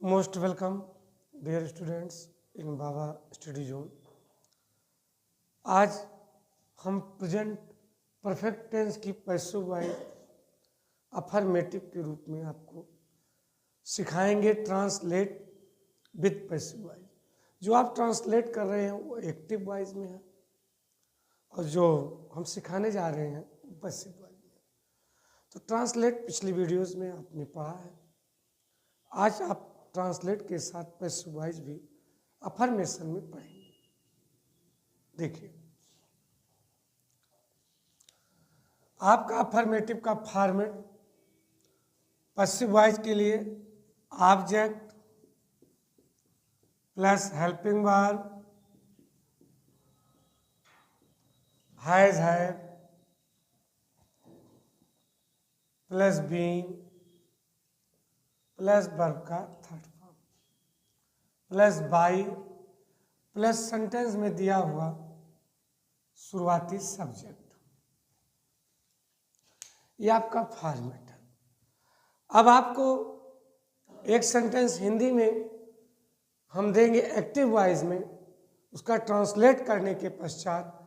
Most welcome, dear students in Baba study zone. आज हम present perfect tense की passive wise affirmative के रूप में आपको सिखाएंगे ट्रांसलेट विथ पैसिव वाइज। जो आप ट्रांसलेट कर रहे हैं वो एक्टिव वाइज में है और जो हम सिखाने जा रहे हैं वो पैसिव वाइज में है। तो ट्रांसलेट पिछली वीडियोस में आपने पढ़ा है। आज आप ट्रांसलेट के साथ पैसिव वाइज भी अफर्मेशन में पढ़ेंगे। देखिए, आपका अफर्मेटिव का फॉर्मेट पैसिव वाइज के लिए object plus helping verb has have plus being plus verb का third form plus by plus sentence में दिया हुआ शुरुआती सब्जेक्ट, ये आपका फॉर्मेट है। अब आपको एक सेंटेंस हिंदी में हम देंगे एक्टिव वाइज में, उसका ट्रांसलेट करने के पश्चात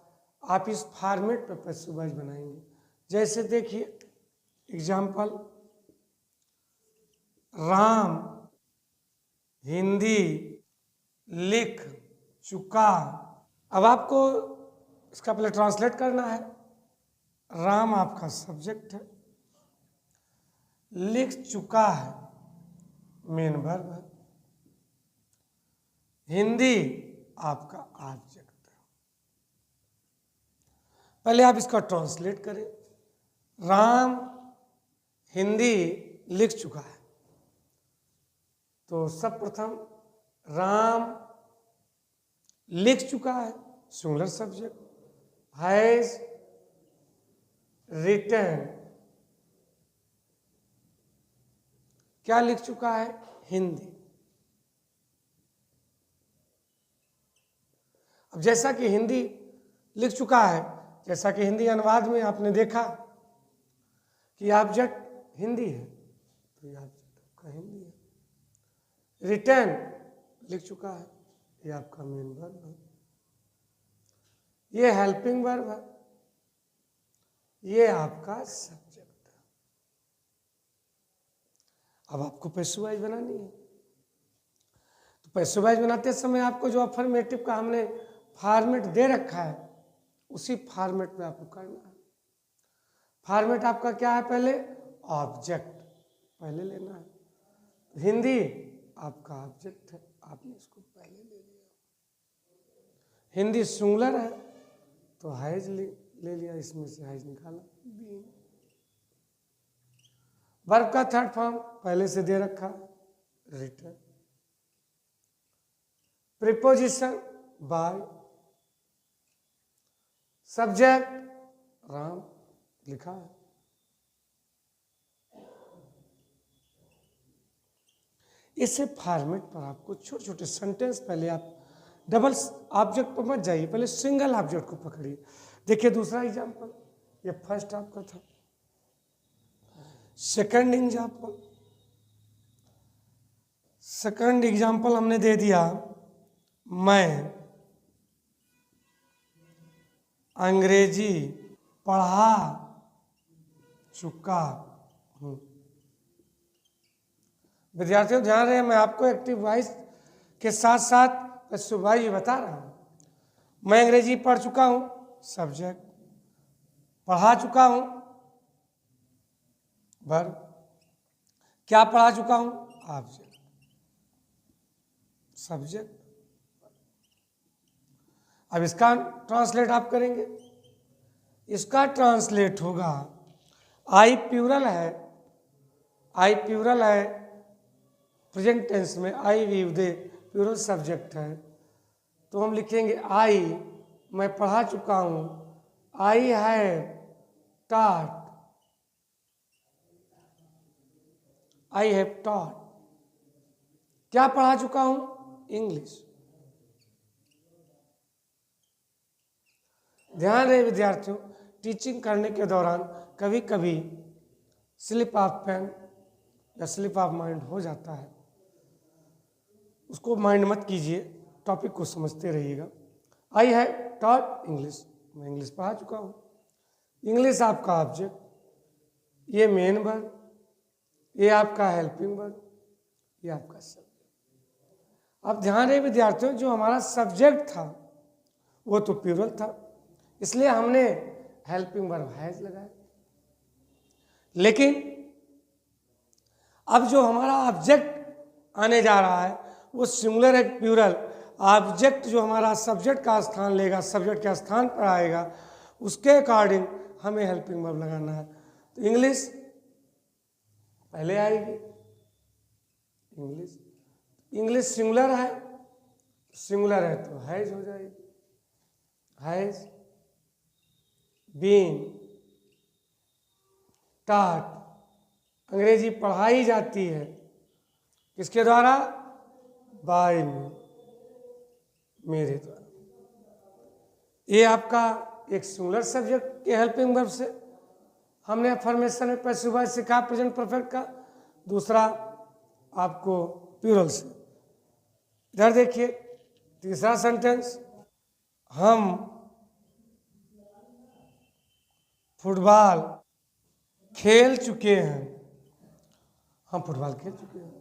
आप इस फॉर्मेट पे पैसिव वाइज बनाएंगे। जैसे देखिए एग्जाम्पल, राम हिंदी लिख चुका। अब आपको इसका पहले ट्रांसलेट करना है। राम आपका सब्जेक्ट है, लिख चुका है मेन वर्ब है, हिंदी आपका ऑब्जेक्ट है। पहले आप इसका ट्रांसलेट करें। राम हिंदी लिख चुका है, तो सर्वप्रथम राम लिख चुका है सिंगुलर सब्जेक्ट, हैज रिटन क्या लिख चुका है? हिंदी। अब जैसा कि हिंदी लिख चुका है, जैसा कि हिंदी अनुवाद में आपने देखा कि ऑब्जेक्ट हिंदी है, तो ये ऑब्जेक्ट आपका हिंदी है। रिटर्न लिख चुका है, ये आपका मेन वर्ब है। ये हेल्पिंग वर्ब है, ये आपका सब्जेक्ट है। अब आपको पैसिव वाइज बनानी है, तो पैसिव वाइज बनाते समय आपको जो अफर्मेटिव का हमने फॉर्मेट दे रखा है उसी फॉर्मेट में आपको करना है। फॉर्मेट आपका क्या है? पहले ऑब्जेक्ट पहले लेना है। हिंदी आपका ऑब्जेक्ट है, आपने इसको पहले ले लिया। हिंदी सिंगुलर है तो हैज ले लिया, इसमें से हैज निकाला। बीइंग वर्ब का थर्ड फॉर्म पहले से दे रखा, written. Preposition by, subject Ram लिखा है। इसे फॉर्मेट पर आपको छोटे छोटे सेंटेंस, पहले आप डबल ऑब्जेक्ट पर मत जाइए, पहले सिंगल ऑब्जेक्ट को पकड़िए। देखिए दूसरा एग्जाम्पल, ये फर्स्ट आपका था। सेकंड एग्जाम्पल हमने दे दिया, मैं अंग्रेजी पढ़ा चुका हूं। विद्यार्थियों ध्यान रहे, मैं आपको एक्टिव वॉइस के साथ साथ पैसिव वाइज बता रहा हूं। मैं अंग्रेजी पढ़ चुका हूं, सब्जेक्ट। पढ़ा चुका हूं, वर्ब। क्या पढ़ा चुका हूं? Object, subject. अब इसका ट्रांसलेट आप करेंगे। इसका ट्रांसलेट होगा, आई प्लूरल है, प्रेजेंट टेंस में आई वी दे प्लूरल सब्जेक्ट है, तो हम लिखेंगे आई, मैं पढ़ा चुका हूं। I have taught, I have taught. क्या पढ़ा चुका हूं? इंग्लिश। ध्यान रहे विद्यार्थियों, टीचिंग करने के दौरान कभी कभी स्लिप ऑफ पेन या स्लिप ऑफ माइंड हो जाता है, उसको माइंड मत कीजिए, टॉपिक को समझते रहिएगा। आई है टॉट इंग्लिश, मैं इंग्लिश पढ़ा चुका हूँ। इंग्लिश आपका ऑब्जेक्ट, ये मेन वर्ब, ये आपका हेल्पिंग वर्ब, ये आपका सब्जेक्ट। अब ध्यान रहे विद्यार्थियों, जो हमारा सब्जेक्ट था वो तो प्लूरल था, इसलिए हमने हेल्पिंग वर्ब हैज लगाया। लेकिन अब जो हमारा ऑब्जेक्ट आने जा रहा है वो सिंगुलर है प्लूरल। ऑब्जेक्ट जो हमारा सब्जेक्ट का स्थान लेगा, सब्जेक्ट के स्थान पर आएगा, उसके अकॉर्डिंग हमें हेल्पिंग वर्ब लगाना है। तो इंग्लिश पहले आएगी, इंग्लिश। इंग्लिश सिंगुलर है, सिंगुलर है तो हैज हो जाएगी, हैज बीन टॉट। अंग्रेजी पढ़ाई जाती है किसके द्वारा? बाय मी, मेरे द्वारा। ये आपका एक सिंगुलर सब्जेक्ट के हेल्पिंग वर्ब से हमने अफर्मेशन में पैसिव वॉइस सीखा प्रेजेंट परफेक्ट का। दूसरा आपको प्लूरल से। इधर देखिए तीसरा सेंटेंस, हम फुटबॉल खेल चुके हैं। हम फुटबॉल खेल चुके हैं,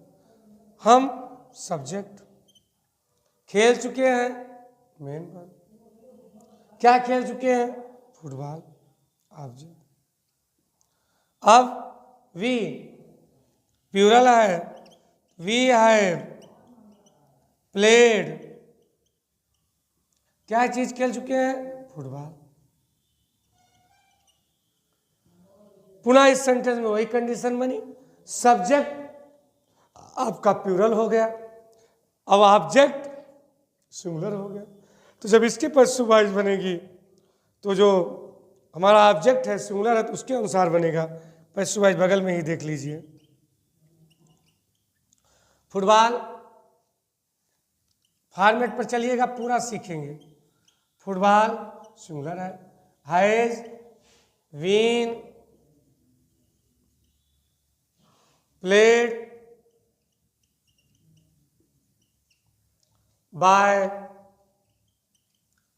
हम सब्जेक्ट, खेल चुके हैं मेन वर्ब। क्या खेल चुके हैं? Football, object. अब वी प्लूरल है, वी हैव प्लेड। क्या चीज खेल चुके हैं? फुटबॉल। पुनः इस सेंटेंस में वही कंडीशन बनी, सब्जेक्ट आपका प्लूरल हो गया, अब ऑब्जेक्ट सिंगुलर हो गया। तो जब इसकी पैसिव वॉइस बनेगी तो जो हमारा ऑब्जेक्ट है सिंगुलर है तो उसके अनुसार बनेगा। पैसिव वॉइस बगल में ही देख लीजिए। फुटबॉल फॉर्मेट पर चलिएगा, पूरा सीखेंगे। फुटबॉल सिंगुलर है, has been played by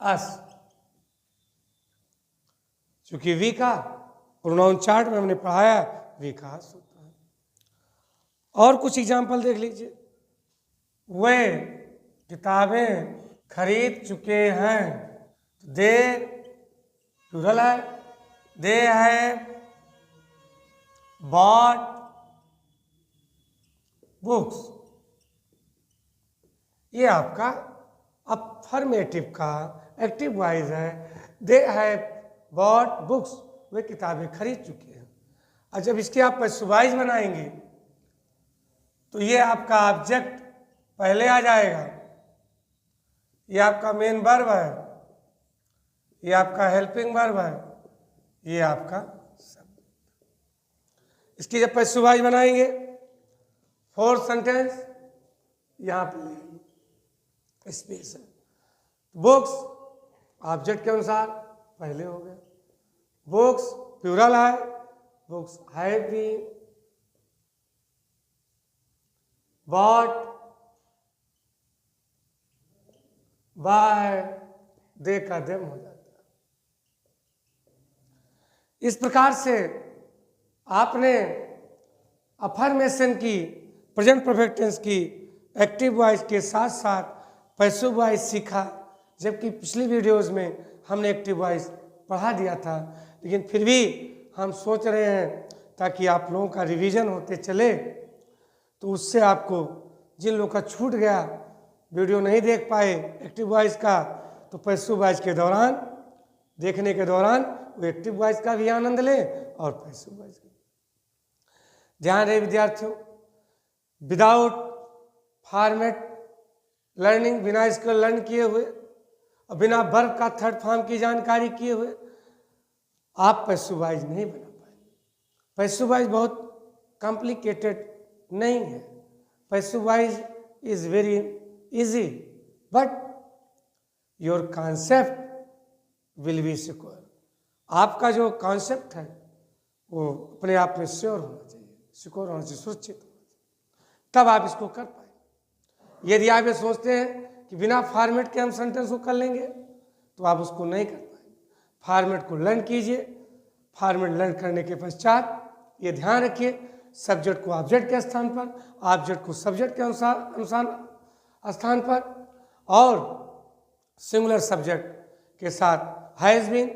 us. चूंकि वी का प्रोनाउन चार्ट में हमने पढ़ाया वी का अस होता है। और कुछ एग्जाम्पल देख लीजिए। वे किताबें खरीद चुके हैं, दे प्लूरल है, दे हैव बॉट बुक्स। ये आपका अफर्मेटिव का एक्टिव वॉइस है, दे हैव बॉट बुक्स, वे किताबें खरीद चुके हैं। और जब इसके आप पैसिव वॉइस बनाएंगे तो ये आपका ऑब्जेक्ट पहले आ जाएगा, ये आपका मेन वर्ब है, ये आपका हेल्पिंग वर्ब है, ये आपका सब्जेक्ट। इसकी जब पैसिव वॉइस बनाएंगे, फोर्थ सेंटेंस यहां पर स्पेस है, बुक्स ऑब्जेक्ट के अनुसार पहले हो गया, बुक्स प्लूरल है, books have been bought by, they का देम हो जाता है। इस प्रकार से आपने अफर्मेशन की, प्रेजेंट परफेक्ट टेंस की एक्टिव वॉइस के साथ साथ पैसिव वॉइस सीखा। जबकि पिछली वीडियोस में हमने एक्टिव वॉइस पढ़ा दिया था, लेकिन फिर भी हम सोच रहे हैं ताकि आप लोगों का रिवीजन होते चले, तो उससे आपको जिन लोगों का छूट गया, वीडियो नहीं देख पाए एक्टिव वॉइस का, तो पैसिव वॉइस के दौरान देखने के दौरान वो एक्टिव वॉइस का भी आनंद लें और पैसिव वॉइस का। ध्यान रहे विद्यार्थियों, विदाउट फॉर्मेट लर्निंग, बिना इसको लर्न किए हुए और बिना वर्ब का थर्ड फॉर्म की जानकारी किए हुए आप पैसिव वॉइस नहीं बना पाए। पैसिव वॉइस बहुत कॉम्प्लिकेटेड नहीं है, passive voice is very easy, but your concept will be secure. आपका जो कॉन्सेप्ट है वो अपने आप में श्योर होना चाहिए, सिक्योर होना चाहिए, सुरक्षित होना चाहिए, तब आप इसको कर पाए। यदि आप ये सोचते हैं कि बिना फॉर्मेट के हम सेंटेंस को कर लेंगे तो आप उसको नहीं कर पाएंगे। फॉर्मेट को लर्न कीजिए। फॉर्मेट लर्न करने के पश्चात ये ध्यान रखिए, सब्जेक्ट को ऑब्जेक्ट के स्थान पर, ऑब्जेक्ट को सब्जेक्ट के अनुसार स्थान पर, और सिंगुलर सब्जेक्ट के साथ हैज बीन,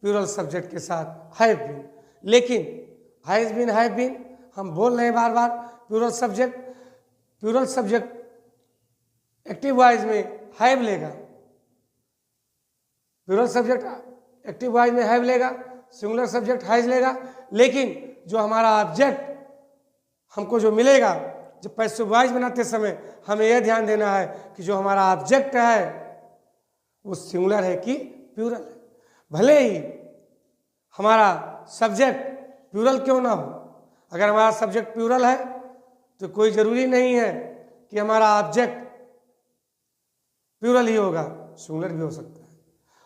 प्लूरल सब्जेक्ट के साथ हैव बीन। लेकिन हैज बीन, हैव बीन हम बोल रहे हैं बार बार, प्लूरल सब्जेक्ट एक्टिव वॉइस में हैव लेगा, प्लूरल सब्जेक्ट एक्टिव वॉइस में हैव लेगा, सिंगुलर सब्जेक्ट हैज लेगा। लेकिन जो हमारा ऑब्जेक्ट हमको जो मिलेगा, जब पैसिव वॉइस बनाते समय हमें यह ध्यान देना है कि जो हमारा ऑब्जेक्ट है वो सिंगुलर है कि प्लूरल है। भले ही हमारा सब्जेक्ट प्लूरल क्यों ना हो, अगर हमारा सब्जेक्ट प्लूरल है तो कोई ज़रूरी नहीं है कि हमारा ऑब्जेक्ट प्लूरल ही होगा, सिंगुलर भी हो सकता है।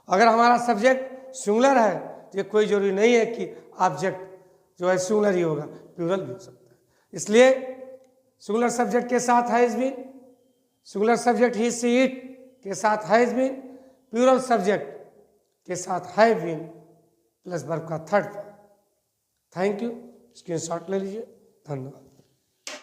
अगर हमारा सब्जेक्ट सिंगुलर है तो ये कोई ज़रूरी नहीं है कि ऑब्जेक्ट जो है सिंगुलर ही होगा, प्लूरल भी हो सकता है। इसलिए सिंगुलर सब्जेक्ट के साथ has been, singular subject he she it के साथ हैज बीन, प्लूरल सब्जेक्ट के साथ हैव बीन प्लस वर्ब का third form. Thank you. Screenshot ले लीजिए। धन्यवाद।